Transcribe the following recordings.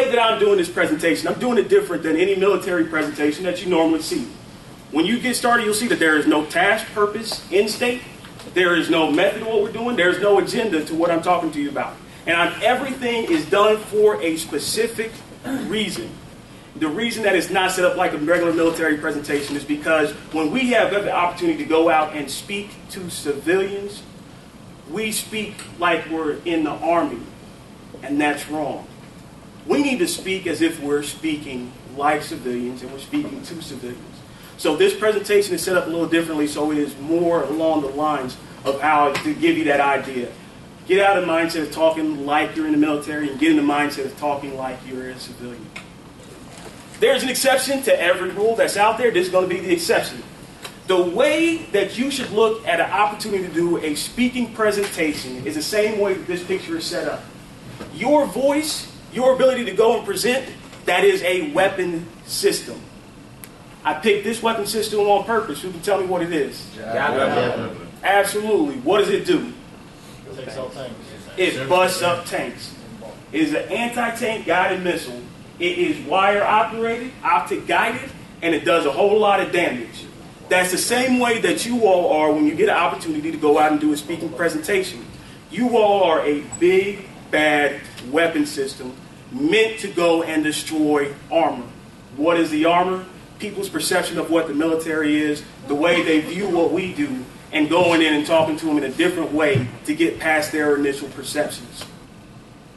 way that I'm doing this presentation, I'm doing it different than any military presentation that you normally see. When you get started, you'll see that there is no task, purpose, end state. There is no method to what we're doing. There's no agenda to what I'm talking to you about. And everything is done for a specific reason. The reason that it's not set up like a regular military presentation is because when we have the opportunity to go out and speak to civilians, we speak like we're in the Army, and that's wrong. We need to speak as if we're speaking like civilians and we're speaking to civilians. So this presentation is set up a little differently, so it is more along the lines of how to give you that idea. Get out of the mindset of talking like you're in the military and get in the mindset of talking like you're a civilian. There's an exception to every rule that's out there. This is going to be the exception. The way that you should look at an opportunity to do a speaking presentation is the same way that this picture is set up. Your voice, your ability to go and present, that is a weapon system. I picked this weapon system on purpose. Who can tell me what it is? Absolutely. What does it do? It busts up tanks. It is an anti-tank guided missile. It is wire operated, optic guided, and it does a whole lot of damage. That's the same way that you all are when you get an opportunity to go out and do a speaking presentation. You all are a big, bad weapon system meant to go and destroy armor. What is the armor? People's perception of what the military is, the way they view what we do, and going in and talking to them in a different way to get past their initial perceptions.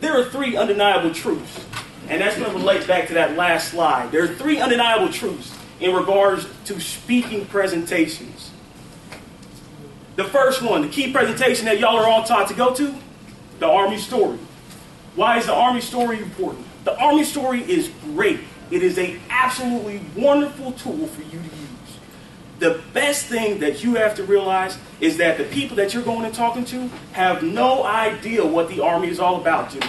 There are 3 undeniable truths, and that's going to relate back to that last slide. There are 3 undeniable truths in regards to speaking presentations. The first one, the key presentation that y'all are all taught to go to, the Army story. Why is the Army story important? The Army story is great. It is an absolutely wonderful tool for you to use. The best thing that you have to realize is that the people that you're going and talking to have no idea what the Army is all about, Jimmy.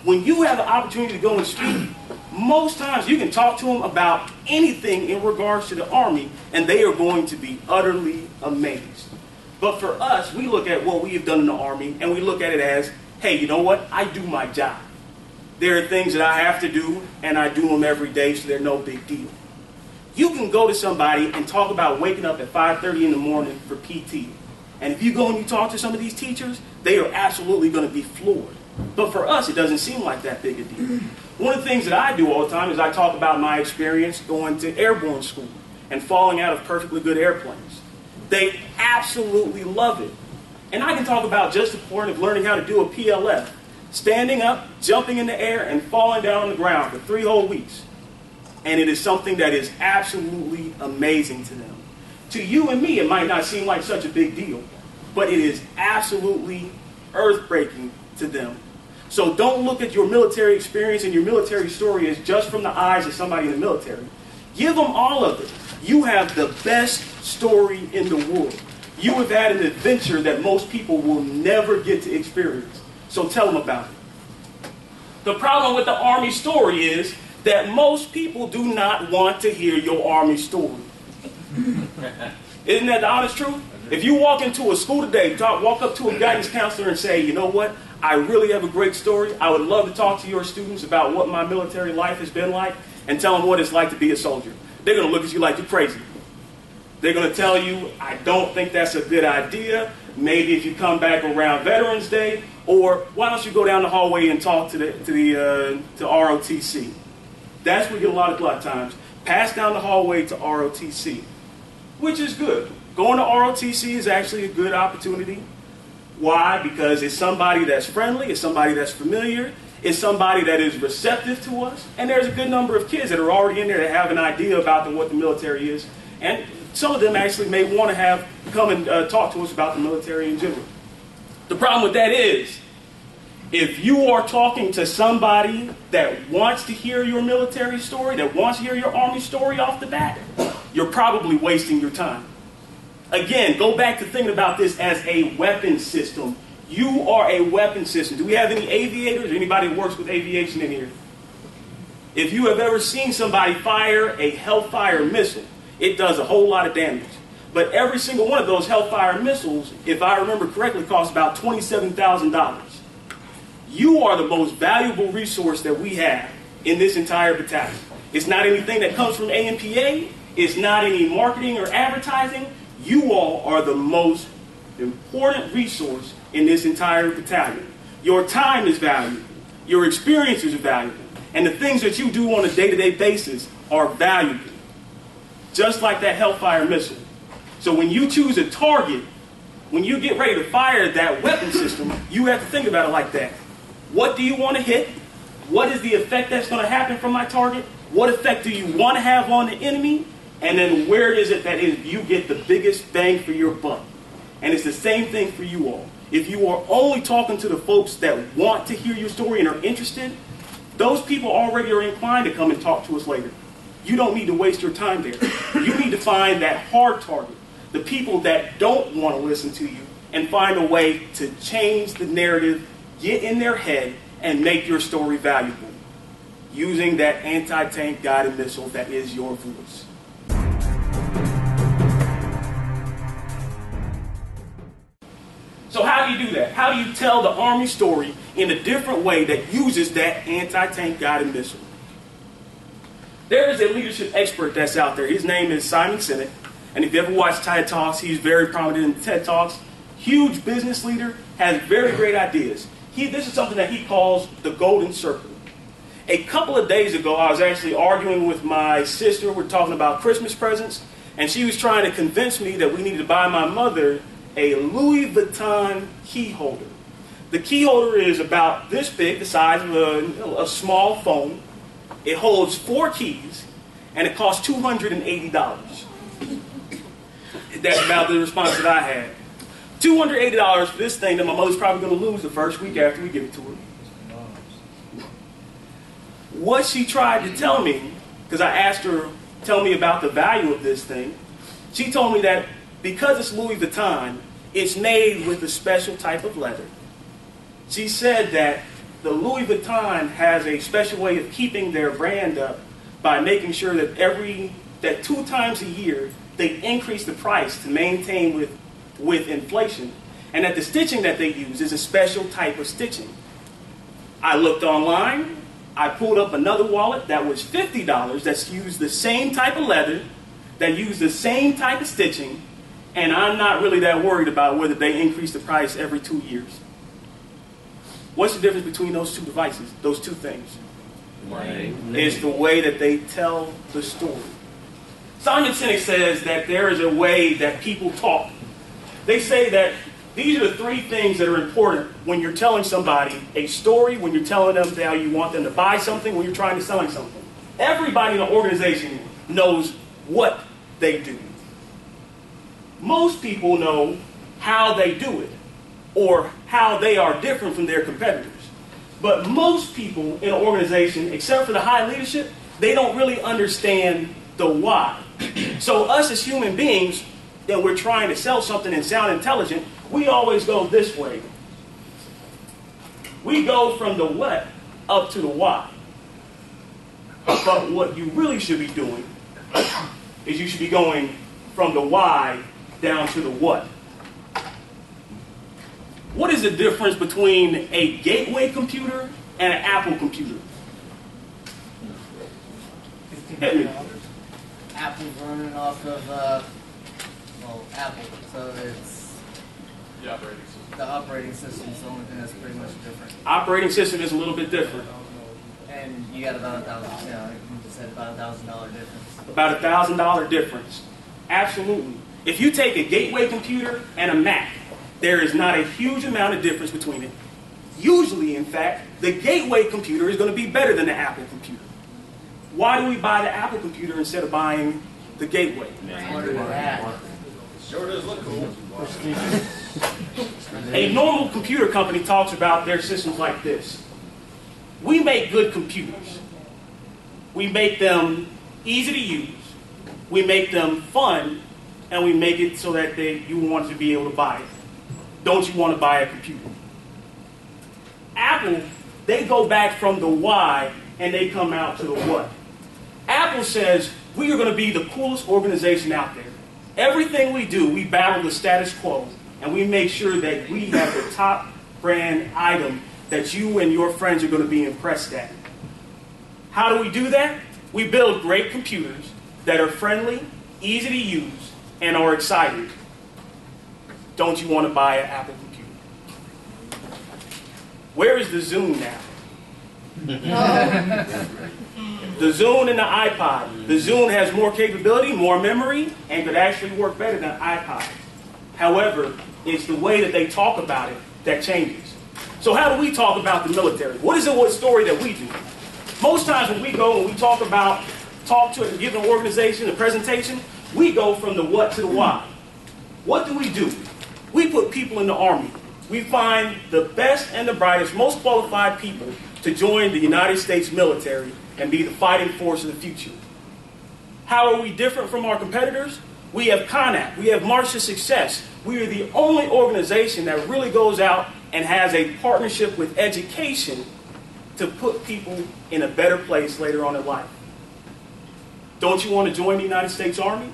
When you have an opportunity to go and speak, most times you can talk to them about anything in regards to the Army, and they are going to be utterly amazed. But for us, we look at what we have done in the Army, and we look at it as, hey, you know what? I do my job. There are things that I have to do, and I do them every day, so they're no big deal. You can go to somebody and talk about waking up at 5:30 in the morning for PT. And if you go and you talk to some of these teachers, they are absolutely going to be floored. But for us, it doesn't seem like that big a deal. One of the things that I do all the time is I talk about my experience going to airborne school and falling out of perfectly good airplanes. They absolutely love it. And I can talk about just the point of learning how to do a PLF. Standing up, jumping in the air, and falling down on the ground for 3 whole weeks. And it is something that is absolutely amazing to them. To you and me, it might not seem like such a big deal, but it is absolutely earth-breaking to them. So don't look at your military experience and your military story as just from the eyes of somebody in the military. Give them all of it. You have the best story in the world. You have had an adventure that most people will never get to experience. So tell them about it. The problem with the Army story is that most people do not want to hear your Army story. Isn't that the honest truth? If you walk into a school today, walk up to a guidance counselor and say, you know what, I really have a great story. I would love to talk to your students about what my military life has been like and tell them what it's like to be a soldier. They're going to look at you like you're crazy. They're going to tell you, I don't think that's a good idea. Maybe if you come back around Veterans Day, or why don't you go down the hallway and talk to ROTC? That's where you get a lot of times. Pass down the hallway to ROTC, which is good. Going to ROTC is actually a good opportunity. Why? Because it's somebody that's friendly, it's somebody that's familiar, it's somebody that is receptive to us, and there's a good number of kids that are already in there that have an idea about what the military is, and some of them actually may want to come and talk to us about the military in general. The problem with that is, if you are talking to somebody that wants to hear your military story, that wants to hear your Army story off the bat, you're probably wasting your time. Again, go back to thinking about this as a weapon system. You are a weapon system. Do we have any aviators or anybody who works with aviation in here? If you have ever seen somebody fire a Hellfire missile, it does a whole lot of damage. But every single one of those Hellfire missiles, if I remember correctly, costs about $27,000. You are the most valuable resource that we have in this entire battalion. It's not anything that comes from AMPA. It's not any marketing or advertising. You all are the most important resource in this entire battalion. Your time is valuable. Your experiences are valuable. And the things that you do on a day-to-day basis are valuable. Just like that Hellfire missile. So when you choose a target, when you get ready to fire that weapon system, you have to think about it like that. What do you want to hit? What is the effect that's going to happen from my target? What effect do you want to have on the enemy? And then where is it that you get the biggest bang for your buck? And it's the same thing for you all. If you are only talking to the folks that want to hear your story and are interested, those people already are inclined to come and talk to us later. You don't need to waste your time there. You need to find that hard target, the people that don't want to listen to you, and find a way to change the narrative, get in their head, and make your story valuable, using that anti-tank guided missile that is your voice. So how do you do that? How do you tell the Army story in a different way that uses that anti-tank guided missile? There is a leadership expert that's out there. His name is Simon Sinek. And if you ever watch TED Talks, he's very prominent in TED Talks. Huge business leader, has very great ideas. This is something that he calls the golden circle. A couple of days ago, I was actually arguing with my sister. We're talking about Christmas presents. And she was trying to convince me that we needed to buy my mother a Louis Vuitton key holder. The key holder is about this big, the size of a small phone. It holds 4 keys, and it costs $280. That's about the response that I had. $280 for this thing that my mother's probably going to lose the first week after we give it to her. What she tried to tell me, because I asked her, tell me about the value of this thing, she told me that because it's Louis Vuitton, it's made with a special type of leather. She said that the Louis Vuitton has a special way of keeping their brand up by making sure that 2 times a year they increase the price to maintain with inflation, and that the stitching that they use is a special type of stitching. I looked online. I pulled up another wallet that was $50 that's used the same type of leather, that used the same type of stitching, and I'm not really that worried about whether they increase the price every 2 years. What's the difference between those two devices, those two things? It's the way that they tell the story. Simon Sinek says that there is a way that people talk. They say that these are the 3 things that are important when you're telling somebody a story, when you're telling them how you want them to buy something, when you're trying to sell them something. Everybody in the organization knows what they do. Most people know how they do it, or how they are different from their competitors. But most people in an organization, except for the high leadership, they don't really understand the why. So us as human beings, that we're trying to sell something and sound intelligent, we always go this way. We go from the what up to the why. But what you really should be doing is you should be going from the why down to the what. What is the difference between a gateway computer and an Apple computer? Hit me. Apple's running off of, Apple, so it's the operating system. The operating system is the only thing that's pretty much different. Operating system is a little bit different. And you got about $1,000, you just said about $1,000 difference. About $1,000 difference. Absolutely. If you take a gateway computer and a Mac, there is not a huge amount of difference between it. Usually, in fact, the gateway computer is going to be better than the Apple computer. Why do we buy the Apple computer instead of buying the gateway? Sure does look cool. A normal computer company talks about their systems like this. We make good computers. We make them easy to use. We make them fun, and we make it so that you want to be able to buy it. Don't you want to buy a computer? Apple, they go back from the why and they come out to the what. Apple says, we are going to be the coolest organization out there. Everything we do, we battle the status quo, and we make sure that we have the top brand item that you and your friends are going to be impressed at. How do we do that? We build great computers that are friendly, easy to use, and are exciting. Don't you want to buy an Apple computer? Where is the Zune now? The Zune and the iPod. The Zune has more capability, more memory, and could actually work better than iPod. However, it's the way that they talk about it that changes. So how do we talk about the military? What story that we do? Most times when we go and we talk to a given organization, a presentation, we go from the what to the why. What do? We put people in the Army. We find the best and the brightest, most qualified people to join the United States military and be the fighting force of the future. How are we different from our competitors? We have CONAP. We have March to Success. We are the only organization that really goes out and has a partnership with education to put people in a better place later on in life. Don't you want to join the United States Army?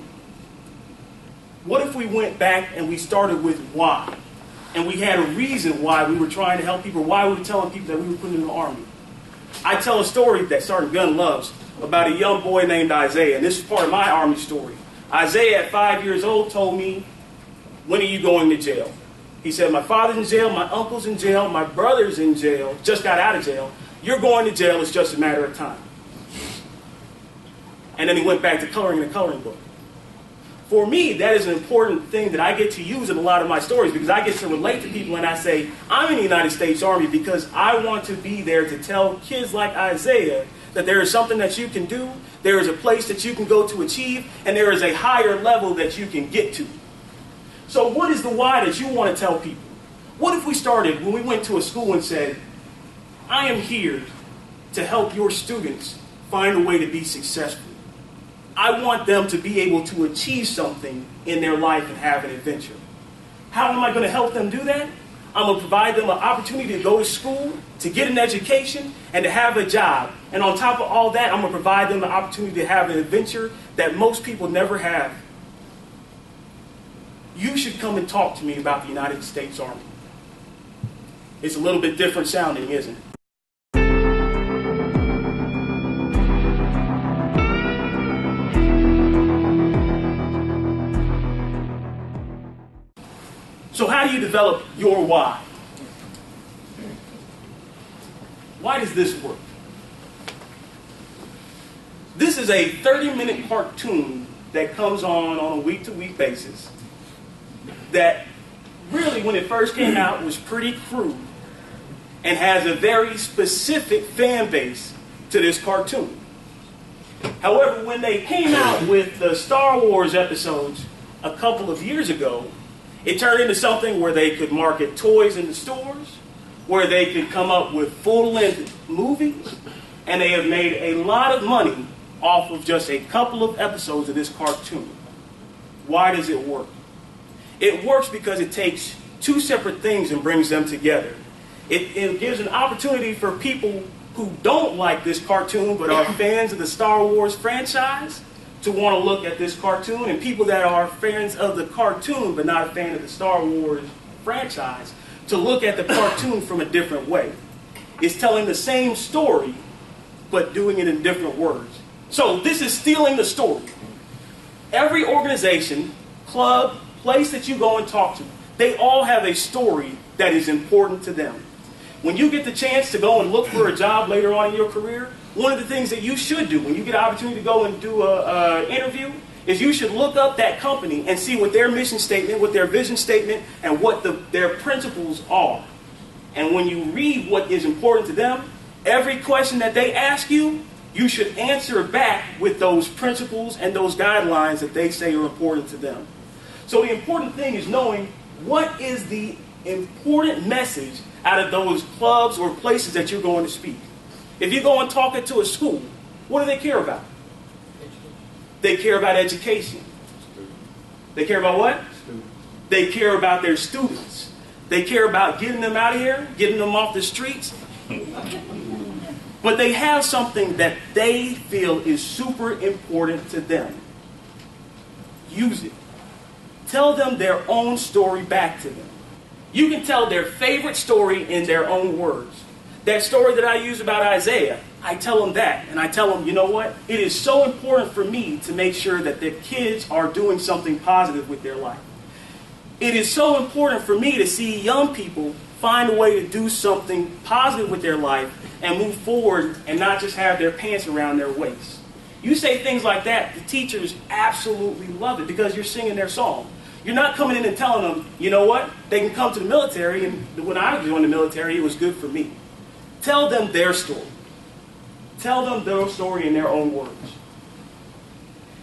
What if we went back and we started with why? And we had a reason why we were trying to help people, why we were telling people that we were putting in the Army. I tell a story that Sergeant Gunn loves about a young boy named Isaiah, and this is part of my Army story. Isaiah, at 5 years old, told me, "When are you going to jail?" He said, "My father's in jail, my uncle's in jail, my brother's in jail, just got out of jail. You're going to jail, it's just a matter of time." And then he went back to coloring in the coloring book. For me, that is an important thing that I get to use in a lot of my stories, because I get to relate to people and I say, I'm in the United States Army because I want to be there to tell kids like Isaiah that there is something that you can do, there is a place that you can go to achieve, and there is a higher level that you can get to. So what is the why that you want to tell people? What if we started when we went to a school and said, I am here to help your students find a way to be successful. I want them to be able to achieve something in their life and have an adventure. How am I going to help them do that? I'm going to provide them an opportunity to go to school, to get an education, and to have a job. And on top of all that, I'm going to provide them the opportunity to have an adventure that most people never have. You should come and talk to me about the United States Army. It's a little bit different sounding, isn't it? So how do you develop your why? Why does this work? This is a 30-minute cartoon that comes on a week-to-week basis that really, when it first came out, was pretty crude and has a very specific fan base to this cartoon. However, when they came out with the Star Wars episodes a couple of years ago, it turned into something where they could market toys in the stores, where they could come up with full-length movies, and they have made a lot of money off of just a couple of episodes of this cartoon. Why does it work? It works because it takes two separate things and brings them together. It gives an opportunity for people who don't like this cartoon but are fans of the Star Wars franchise to want to look at this cartoon, and people that are fans of the cartoon but not a fan of the Star Wars franchise to look at the cartoon from a different way. It's telling the same story but doing it in different words. So this is stealing the story. Every organization, club, place that you go and talk to, they all have a story that is important to them. When you get the chance to go and look for a job later on in your career, one of the things that you should do when you get an opportunity to go and do an interview is you should look up that company and see what their mission statement, what their vision statement, and what their principles are. And when you read what is important to them, every question that they ask you, you should answer back with those principles and those guidelines that they say are important to them. So the important thing is knowing what is the important message out of those clubs or places that you're going to speak. If you go and talk it to a school, what do they care about? They care about education. They care about what? They care about their students. They care about getting them out of here, getting them off the streets. But they have something that they feel is super important to them. Use it. Tell them their own story back to them. You can tell their favorite story in their own words. That story that I use about Isaiah, I tell them that. And I tell them, you know what? It is so important for me to make sure that the kids are doing something positive with their life. It is so important for me to see young people find a way to do something positive with their life and move forward and not just have their pants around their waist. You say things like that, the teachers absolutely love it because you're singing their song. You're not coming in and telling them, you know what, they can come to the military, and when I joined the military, it was good for me. Tell them their story. Tell them their story in their own words.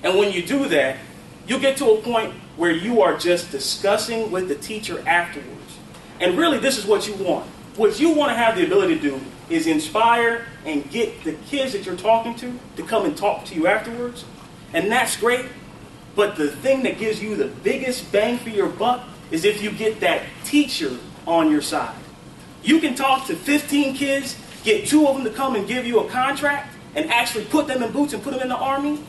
And when you do that, you'll get to a point where you are just discussing with the teacher afterwards. And really, this is what you want. What you want to have the ability to do is inspire and get the kids that you're talking to come and talk to you afterwards. And that's great. But the thing that gives you the biggest bang for your buck is if you get that teacher on your side. You can talk to 15 kids, get 2 of them to come and give you a contract, and actually put them in boots and put them in the Army.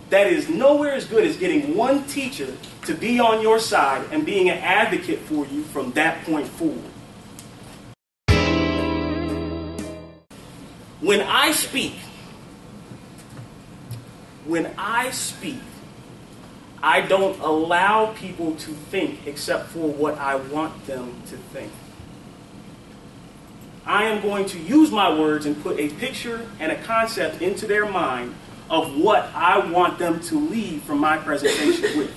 That is nowhere as good as getting one teacher to be on your side and being an advocate for you from that point forward. When I speak, I don't allow people to think except for what I want them to think. I am going to use my words and put a picture and a concept into their mind of what I want them to leave from my presentation with.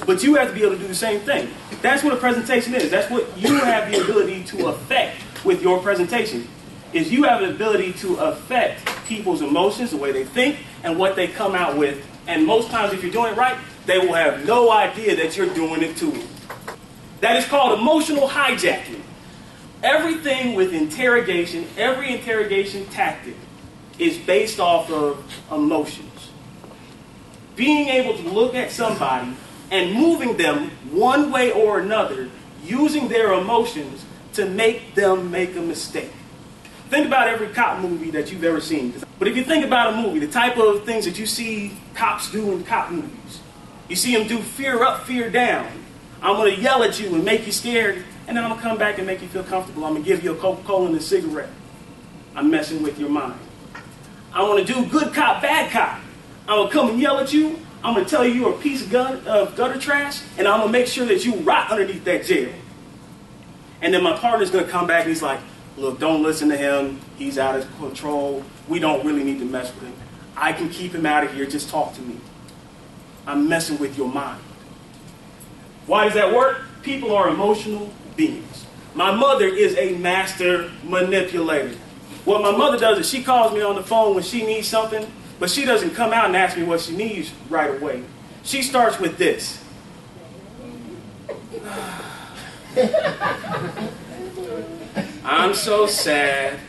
But you have to be able to do the same thing. That's what a presentation is. That's what you have the ability to affect with your presentation. Is you have the ability to affect people's emotions, the way they think, and what they come out with. And most times, if you're doing it right, they will have no idea that you're doing it to them. That is called emotional hijacking. Everything with interrogation, every interrogation tactic is based off of emotions. Being able to look at somebody and moving them one way or another, using their emotions to make them make a mistake. Think about every cop movie that you've ever seen. But if you think about a movie, the type of things that you see cops do in cop movies, you see them do fear up, fear down. I'm going to yell at you and make you scared, and then I'm going to come back and make you feel comfortable. I'm going to give you a Coca-Cola and a cigarette. I'm messing with your mind. I want to do good cop, bad cop. I'm going to come and yell at you. I'm going to tell you you're a piece of gutter trash, and I'm going to make sure that you rot underneath that jail. And then my partner's going to come back and he's like, look, don't listen to him. He's out of control. We don't really need to mess with him. I can keep him out of here. Just talk to me. I'm messing with your mind. Why does that work? People are emotional beings. My mother is a master manipulator. What my mother does is she calls me on the phone when she needs something, but she doesn't come out and ask me what she needs right away. She starts with this. I'm so sad.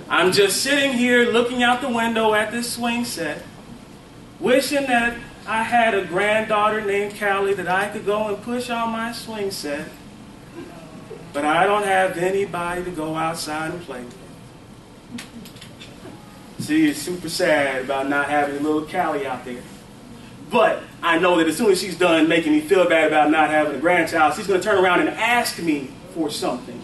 I'm just sitting here looking out the window at this swing set, wishing that I had a granddaughter named Callie that I could go and push on my swing set. But I don't have anybody to go outside and play with. She is super sad about not having a little Callie out there. But I know that as soon as she's done making me feel bad about not having a grandchild, she's going to turn around and ask me for something.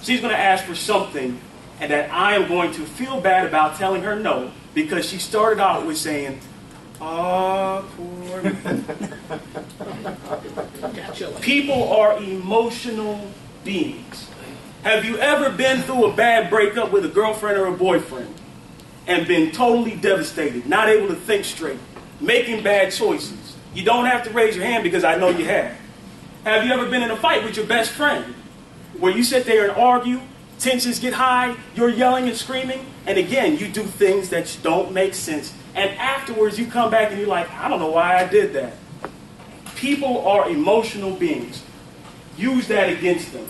She's going to ask for something, and that I am going to feel bad about telling her no, because she started out with saying, "Oh, poor me." People are emotional beings. Have you ever been through a bad breakup with a girlfriend or a boyfriend and been totally devastated, not able to think straight, making bad choices? You don't have to raise your hand because I know you have. Have you ever been in a fight with your best friend where you sit there and argue, tensions get high, you're yelling and screaming, and again, you do things that don't make sense, and afterwards you come back and you're like, I don't know why I did that. People are emotional beings. Use that against them.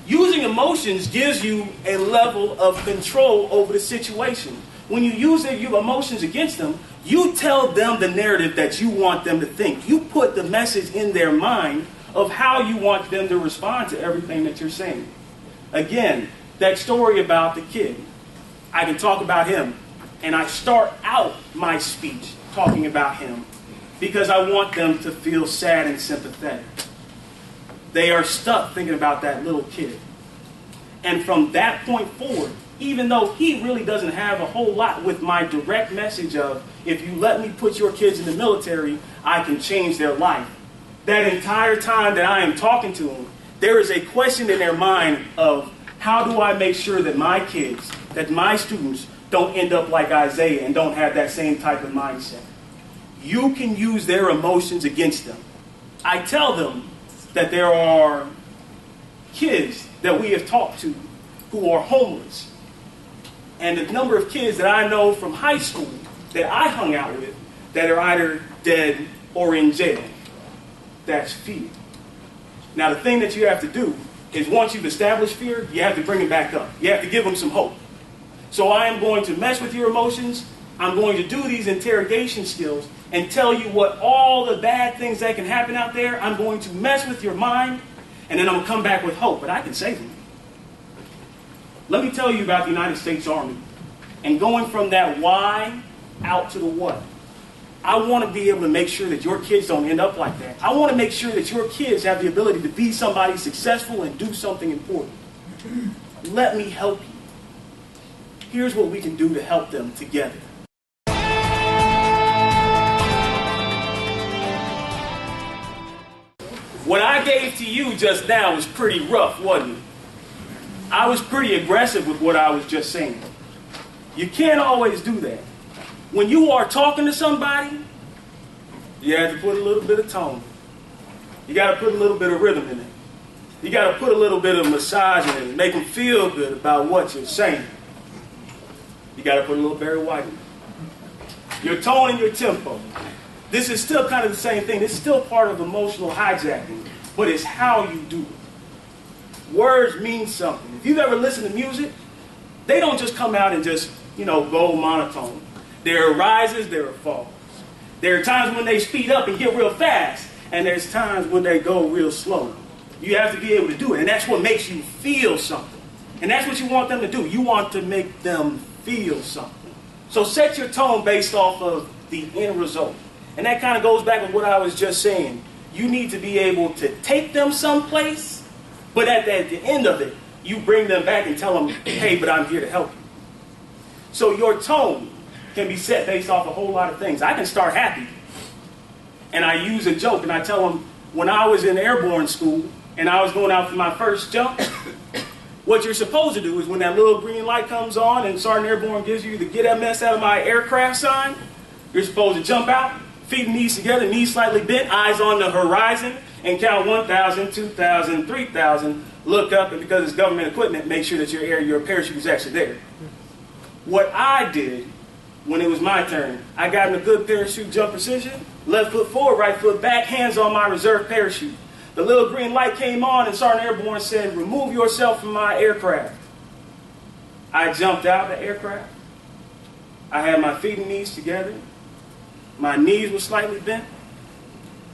Using emotions gives you a level of control over the situation. When you use your emotions against them, you tell them the narrative that you want them to think. You put the message in their mind of how you want them to respond to everything that you're saying. Again, that story about the kid, I can talk about him, and I start out my speech talking about him because I want them to feel sad and sympathetic. They are stuck thinking about that little kid. And from that point forward, even though he really doesn't have a whole lot with my direct message of, if you let me put your kids in the military, I can change their life. That entire time that I am talking to them, there is a question in their mind of, how do I make sure that my kids, that my students, don't end up like Isaiah and don't have that same type of mindset? You can use their emotions against them. I tell them that there are kids that we have talked to who are homeless. And the number of kids that I know from high school that I hung out with that are either dead or in jail. That's fear. Now the thing that you have to do is, once you've established fear, you have to bring it back up. You have to give them some hope. So I am going to mess with your emotions. I'm going to do these interrogation skills and tell you what all the bad things that can happen out there. I'm going to mess with your mind, and then I'm going to come back with hope. But I can save them. Let me tell you about the United States Army and going from that why out to the what. I want to be able to make sure that your kids don't end up like that. I want to make sure that your kids have the ability to be somebody successful and do something important. Let me help you. Here's what we can do to help them together. What I gave to you just now was pretty rough, wasn't it? I was pretty aggressive with what I was just saying. You can't always do that. When you are talking to somebody, you have to put a little bit of tone. You got to put a little bit of rhythm in it. You got to put a little bit of massage in it and make them feel good about what you're saying. You got to put a little Barry White in it. Your tone and your tempo. This is still kind of the same thing. It's still part of emotional hijacking, but it's how you do it. Words mean something. If you've ever listened to music, they don't just come out and just, go monotone. There are rises, there are falls. There are times when they speed up and get real fast, and there's times when they go real slow. You have to be able to do it, and that's what makes you feel something. And that's what you want them to do. You want to make them feel something. So set your tone based off of the end result. And that kind of goes back with what I was just saying. You need to be able to take them someplace, but at the end of it, you bring them back and tell them, hey, but I'm here to help you. So your tone can be set based off a whole lot of things. I can start happy, and I use a joke, and I tell them, when I was in airborne school, and I was going out for my first jump, what you're supposed to do is when that little green light comes on and Sergeant Airborne gives you the get that mess out of my aircraft sign, you're supposed to jump out, feet and knees together, knees slightly bent, eyes on the horizon, and count 1,000, 2,000, 3,000, look up, and because it's government equipment, make sure that your parachute is actually there. What I did when it was my turn, I got in a good parachute jump position, left foot forward, right foot back, hands on my reserve parachute. The little green light came on and Sergeant Airborne said, remove yourself from my aircraft. I jumped out of the aircraft. I had my feet and knees together. My knees were slightly bent.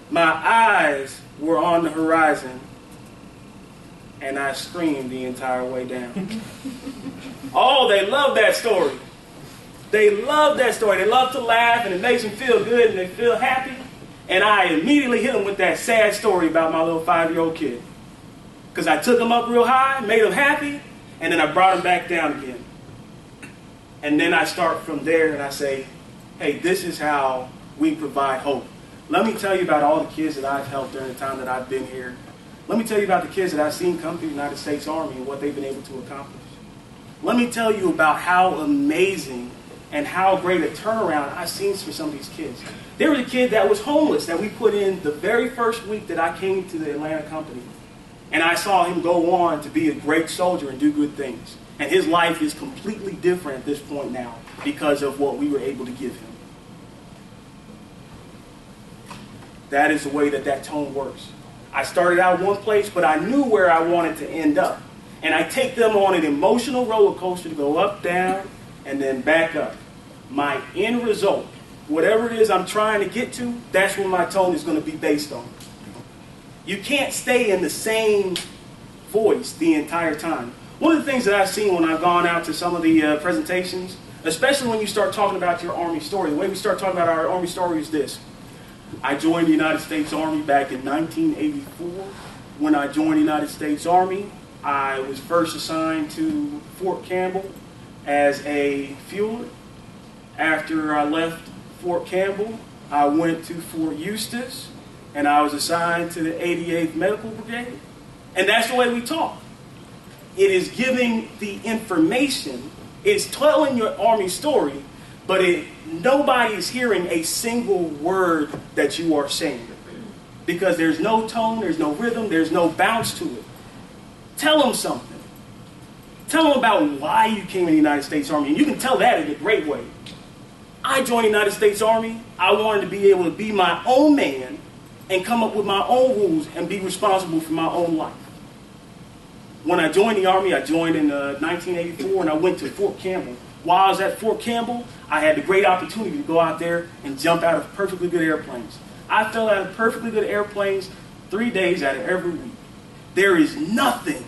My eyes were on the horizon. And I screamed the entire way down. Oh, they love that story. They love that story. They love to laugh, and it makes them feel good, and they feel happy. And I immediately hit them with that sad story about my little 5-year-old kid. Because I took him up real high, made him happy, and then I brought him back down again. And then I start from there, and I say, hey, this is how we provide hope. Let me tell you about all the kids that I've helped during the time that I've been here. Let me tell you about the kids that I've seen come through the United States Army and what they've been able to accomplish. Let me tell you about how amazing and how great a turnaround I've seen for some of these kids. There was a kid that was homeless that we put in the very first week that I came to the Atlanta company. And I saw him go on to be a great soldier and do good things. And his life is completely different at this point now because of what we were able to give him. That is the way that tone works. I started out one place, but I knew where I wanted to end up. And I take them on an emotional roller coaster to go up, down, and then back up. My end result, whatever it is I'm trying to get to, that's what my tone is going to be based on. You can't stay in the same voice the entire time. One of the things that I've seen when I've gone out to some of the presentations, especially when you start talking about your Army story, the way we start talking about our Army story is this. I joined the United States Army back in 1984. When I joined the United States Army, I was first assigned to Fort Campbell as a fueler. After I left Fort Campbell, I went to Fort Eustis, and I was assigned to the 88th Medical Brigade. And that's the way we talk. It is giving the information, it's telling your Army story, but nobody is hearing a single word that you are saying. Because there's no tone, there's no rhythm, there's no bounce to it. Tell them something. Tell them about why you came in the United States Army. And you can tell that in a great way. I joined the United States Army. I wanted to be able to be my own man and come up with my own rules and be responsible for my own life. When I joined the Army, I joined in 1984 and I went to Fort Campbell. While I was at Fort Campbell, I had the great opportunity to go out there and jump out of perfectly good airplanes. I fell out of perfectly good airplanes 3 days out of every week. There is nothing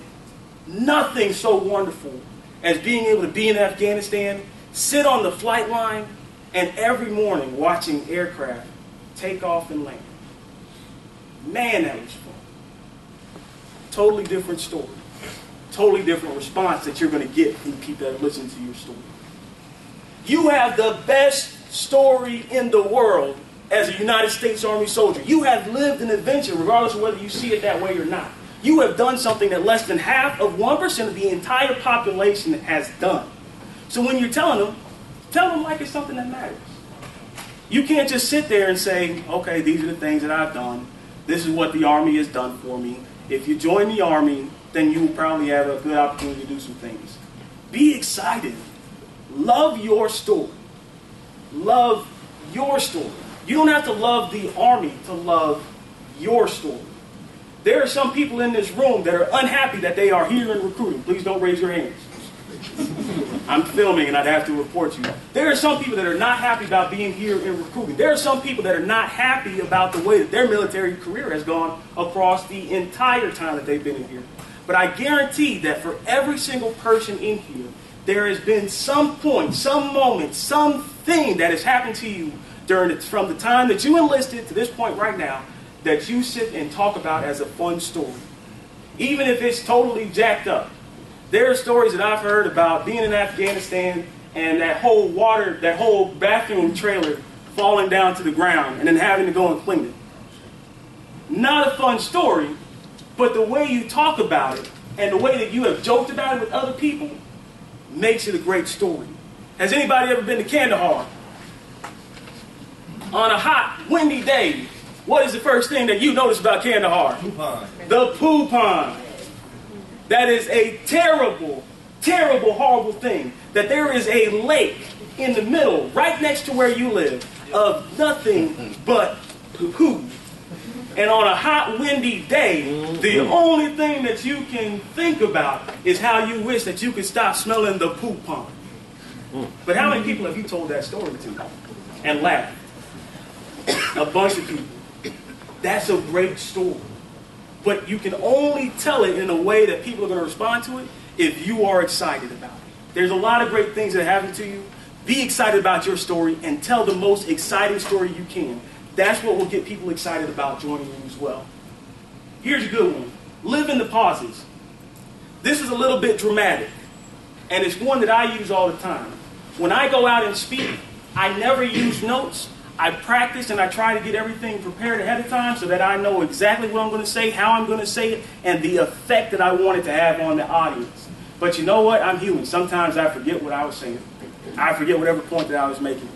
so wonderful as being able to be in Afghanistan, sit on the flight line, and every morning watching aircraft take off and land. Man, that was fun. Totally different story. Totally different response that you're going to get from people that listen to your story. You have the best story in the world as a United States Army soldier. You have lived an adventure regardless of whether you see it that way or not. You have done something that less than half of 1% of the entire population has done. So when you're telling them, tell them like it's something that matters. You can't just sit there and say, okay, these are the things that I've done. This is what the Army has done for me. If you join the Army, then you will probably have a good opportunity to do some things. Be excited. Love your story. Love your story. You don't have to love the Army to love your story. There are some people in this room that are unhappy that they are here in recruiting. Please don't raise your hands. I'm filming and I'd have to report you. There are some people that are not happy about being here in recruiting. There are some people that are not happy about the way that their military career has gone across the entire time that they've been in here. But I guarantee that for every single person in here, there has been some point, some moment, something that has happened to you from the time that you enlisted to this point right now that you sit and talk about as a fun story. Even if it's totally jacked up. There are stories that I've heard about being in Afghanistan and that whole bathroom trailer falling down to the ground and then having to go and clean it. Not a fun story, but the way you talk about it and the way that you have joked about it with other people makes it a great story. Has anybody ever been to Kandahar? On a hot, windy day, what is the first thing that you notice about Kandahar? Poo pond. The poo pond. That is a terrible, terrible, horrible thing. That there is a lake in the middle, right next to where you live, of nothing but poo. And on a hot, windy day, the only thing that you can think about is how you wish that you could stop smelling the poo pond. But how many people have you told that story to and laughed? A bunch of people. That's a great story. But you can only tell it in a way that people are going to respond to it if you are excited about it. There's a lot of great things that happen to you. Be excited about your story and tell the most exciting story you can. That's what will get people excited about joining you as well. Here's a good one. Live in the pauses. This is a little bit dramatic, and it's one that I use all the time. When I go out and speak, I never use notes. I practice and I try to get everything prepared ahead of time so that I know exactly what I'm going to say, how I'm going to say it, and the effect that I want it to have on the audience. But you know what? I'm human. Sometimes I forget what I was saying. I forget whatever point that I was making.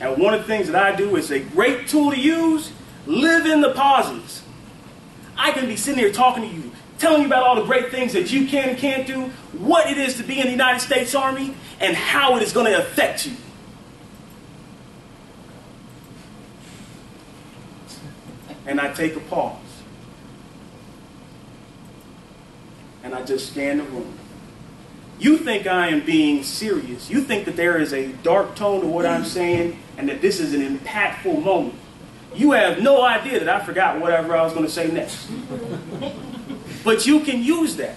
And one of the things that I do is a great tool to use, live in the pauses. I can be sitting here talking to you, telling you about all the great things that you can and can't do, what it is to be in the United States Army, and how it is going to affect you. And I take a pause. And I just scan the room. You think I am being serious. You think that there is a dark tone to what I'm saying and that this is an impactful moment. You have no idea that I forgot whatever I was going to say next. But you can use that.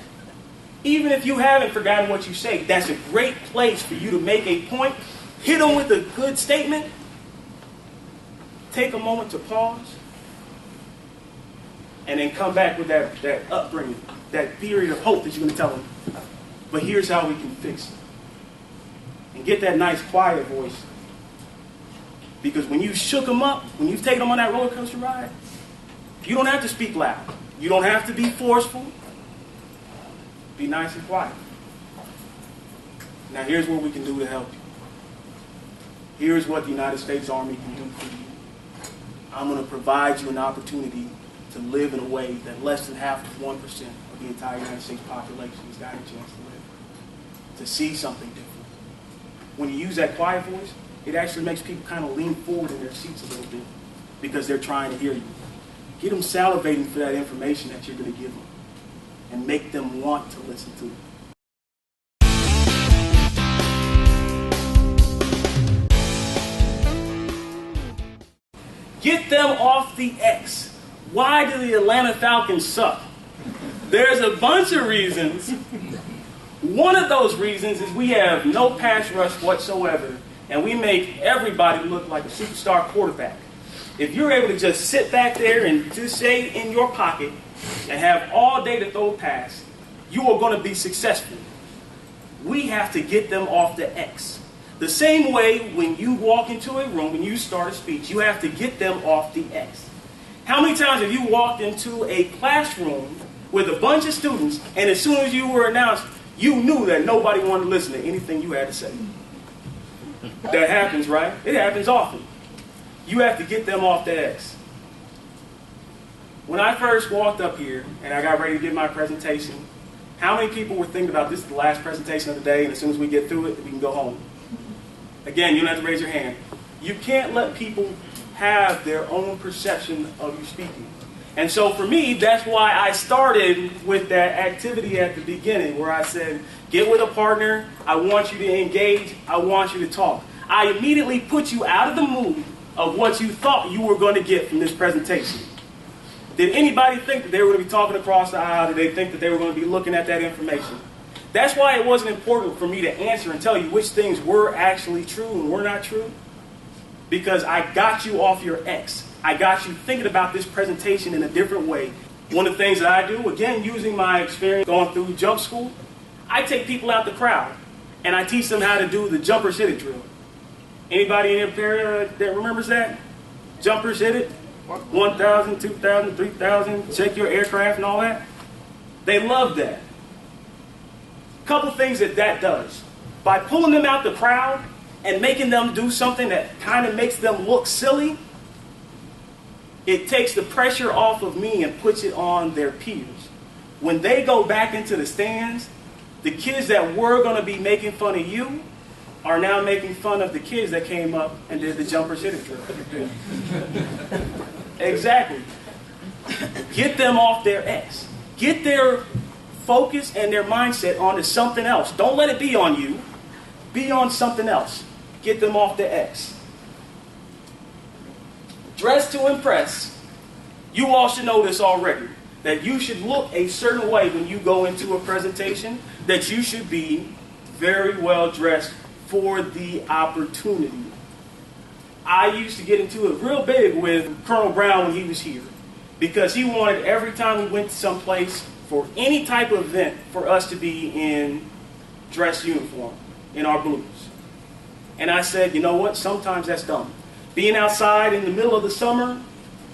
Even if you haven't forgotten what you say, that's a great place for you to make a point, hit them with a good statement, take a moment to pause, and then come back with that upbringing, that theory of hope that you're going to tell them. But here's how we can fix it. And get that nice quiet voice. Because when you shook them up, when you've taken them on that roller coaster ride, you don't have to speak loud. You don't have to be forceful. Be nice and quiet. Now here's what we can do to help you. Here's what the United States Army can do for you. I'm going to provide you an opportunity to live in a way that less than half of 1% of the entire United States population has got a chance to live. To see something different. When you use that quiet voice, it actually makes people kind of lean forward in their seats a little bit because they're trying to hear you. Get them salivating for that information that you're going to give them and make them want to listen to it. Get them off the X. Why do the Atlanta Falcons suck? There's a bunch of reasons. One of those reasons is we have no pass rush whatsoever, and we make everybody look like a superstar quarterback. If you're able to just sit back there and just stay in your pocket and have all day to throw a pass, you are going to be successful. We have to get them off the X. The same way when you walk into a room, when you start a speech, you have to get them off the X. How many times have you walked into a classroom with a bunch of students, and as soon as you were announced, you knew that nobody wanted to listen to anything you had to say? That happens, right? It happens often. You have to get them off the X. When I first walked up here and I got ready to give my presentation, how many people were thinking about this is the last presentation of the day, and as soon as we get through it, we can go home? Again, you don't have to raise your hand. You can't let people have their own perception of you speaking. And so for me, that's why I started with that activity at the beginning where I said, get with a partner, I want you to engage, I want you to talk. I immediately put you out of the mood of what you thought you were going to get from this presentation. Did anybody think that they were going to be talking across the aisle? Did they think that they were going to be looking at that information? That's why it wasn't important for me to answer and tell you which things were actually true and were not true. Because I got you off your X. I got you thinking about this presentation in a different way. One of the things that I do, again, using my experience going through jump school, I take people out the crowd and I teach them how to do the jumpers hit it drill. Anybody in here that remembers that? Jumpers hit it? 1,000, 2,000, 3,000, check your aircraft and all that. They love that. Couple things that does. By pulling them out the crowd and making them do something that kind of makes them look silly, it takes the pressure off of me and puts it on their peers. When they go back into the stands, the kids that were going to be making fun of you are now making fun of the kids that came up and did the jumpers hit it drill. Exactly. Get them off their X. Get their focus and their mindset onto something else. Don't let it be on you. Be on something else. Get them off the X. Dress to impress. You all should know this already. That you should look a certain way when you go into a presentation. That you should be very well dressed for the opportunity. I used to get into it real big with Colonel Brown when he was here. Because he wanted every time we went to some place for any type of event for us to be in dress uniform, in our blues. And I said, you know what, sometimes that's dumb. Being outside in the middle of the summer,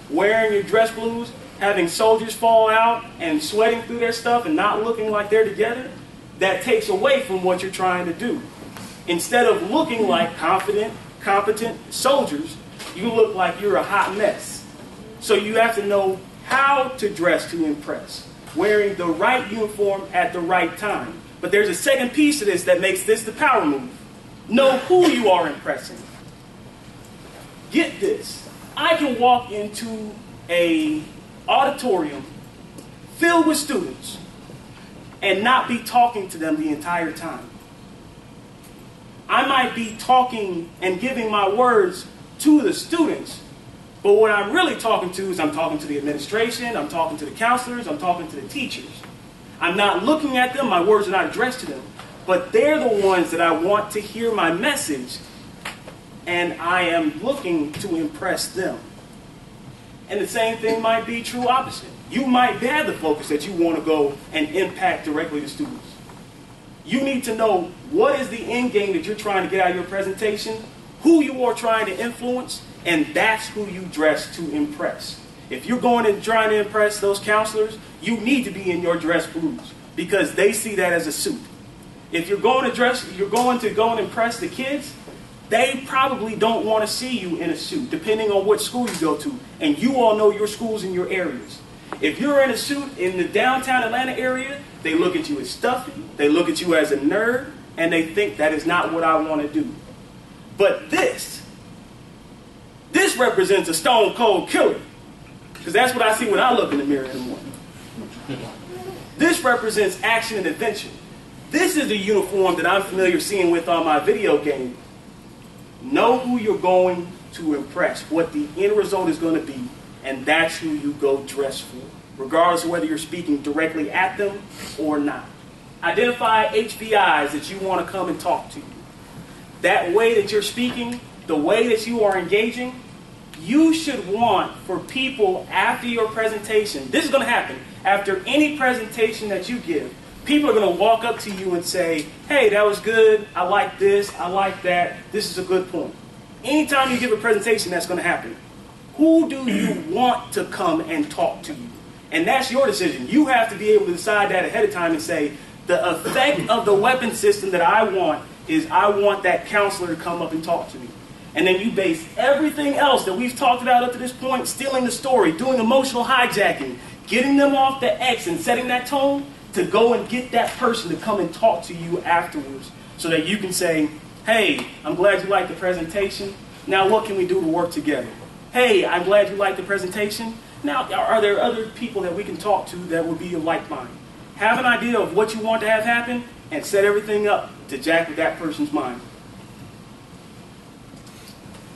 wearing your dress blues, having soldiers fall out and sweating through their stuff and not looking like they're together, that takes away from what you're trying to do. Instead of looking like confident, competent soldiers, you look like you're a hot mess. So you have to know how to dress to impress, wearing the right uniform at the right time. But there's a second piece to this that makes this the power move. Know who you are impressing. Get this. I can walk into an auditorium filled with students and not be talking to them the entire time. I might be talking and giving my words to the students, but what I'm really talking to is I'm talking to the administration, I'm talking to the counselors, I'm talking to the teachers. I'm not looking at them, my words are not addressed to them, but they're the ones that I want to hear my message, and I am looking to impress them. And the same thing might be true opposite. You might have the focus that you want to go and impact directly the students. You need to know what is the end game that you're trying to get out of your presentation, who you are trying to influence, and that's who you dress to impress. If you're going and trying to impress those counselors, you need to be in your dress blues because they see that as a suit. If you're going to go and impress the kids, they probably don't want to see you in a suit, depending on what school you go to. And you all know your schools and your areas. If you're in a suit in the downtown Atlanta area, they look at you as stuffy, they look at you as a nerd, and they think that is not what I want to do. But this represents a stone cold killer. Because that's what I see when I look in the mirror in the morning. This represents action and adventure. This is the uniform that I'm familiar seeing with on my video game. Know who you're going to impress, what the end result is going to be, and that's who you go dress for, regardless of whether you're speaking directly at them or not. Identify HBIs that you want to come and talk to you. That way that you're speaking, the way that you are engaging, you should want for people after your presentation, this is going to happen, after any presentation that you give, people are going to walk up to you and say, hey, that was good, I like this, I like that, this is a good point. Anytime you give a presentation, that's going to happen. Who do you want to come and talk to you? And that's your decision. You have to be able to decide that ahead of time and say, the effect of the weapon system that I want is I want that counselor to come up and talk to me. And then you base everything else that we've talked about up to this point, stealing the story, doing emotional hijacking, getting them off the X and setting that tone to go and get that person to come and talk to you afterwards so that you can say, hey, I'm glad you liked the presentation. Now what can we do to work together? Hey, I'm glad you liked the presentation. Now, are there other people that we can talk to that would be of like mind? Have an idea of what you want to have happen and set everything up to jack with that person's mind.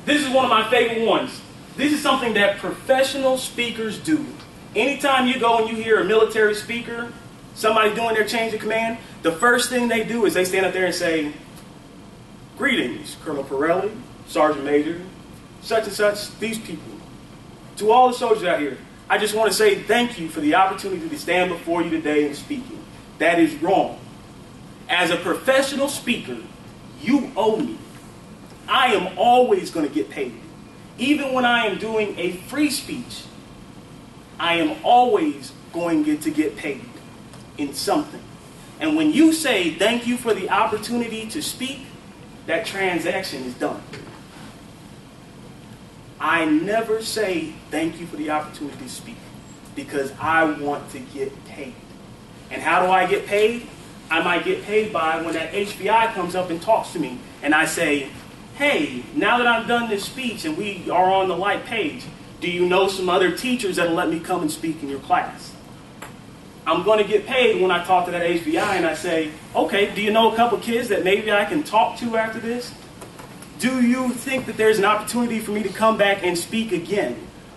This is one of my favorite ones. This is something that professional speakers do. Anytime you go and you hear a military speaker, somebody doing their change of command, the first thing they do is they stand up there and say, greetings, Colonel Pirelli, Sergeant Major, such and such, these people. To all the soldiers out here, I just want to say thank you for the opportunity to stand before you today and speaking. That is wrong. As a professional speaker, you owe me. I am always going to get paid. Even when I am doing a free speech, I am always going to get paid in something. And when you say thank you for the opportunity to speak, that transaction is done. I never say thank you for the opportunity to speak because I want to get paid. And how do I get paid? I might get paid by when that HBI comes up and talks to me and I say, hey, now that I've done this speech and we are on the like page, do you know some other teachers that'll let me come and speak in your class? I'm going to get paid when I talk to that HBI and I say, okay, do you know a couple kids that maybe I can talk to after this? Do you think that there's an opportunity for me to come back and speak again?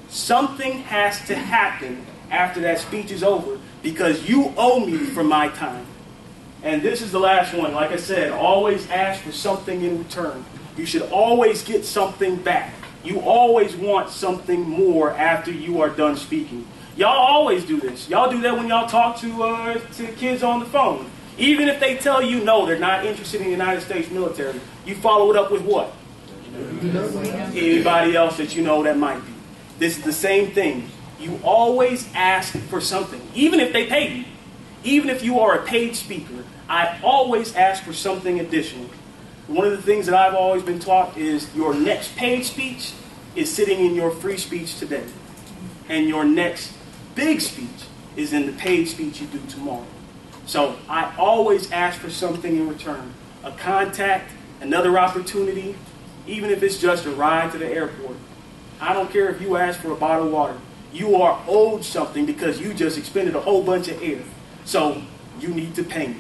Something has to happen after that speech is over because you owe me for my time. And this is the last one. Like I said, always ask for something in return. You should always get something back. You always want something more after you are done speaking. Y'all always do this. Y'all do that when y'all talk to kids on the phone. Even if they tell you no, they're not interested in the United States military, you follow it up with what? Anybody else that you know that might be. This is the same thing. You always ask for something, even if they pay you. Even if you are a paid speaker, I always ask for something additional. One of the things that I've always been taught is your next paid speech is sitting in your free speech today. And your next big speech is in the paid speech you do tomorrow. So I always ask for something in return. A contact, another opportunity, even if it's just a ride to the airport. I don't care if you ask for a bottle of water. You are owed something because you just expended a whole bunch of air. So you need to pay me.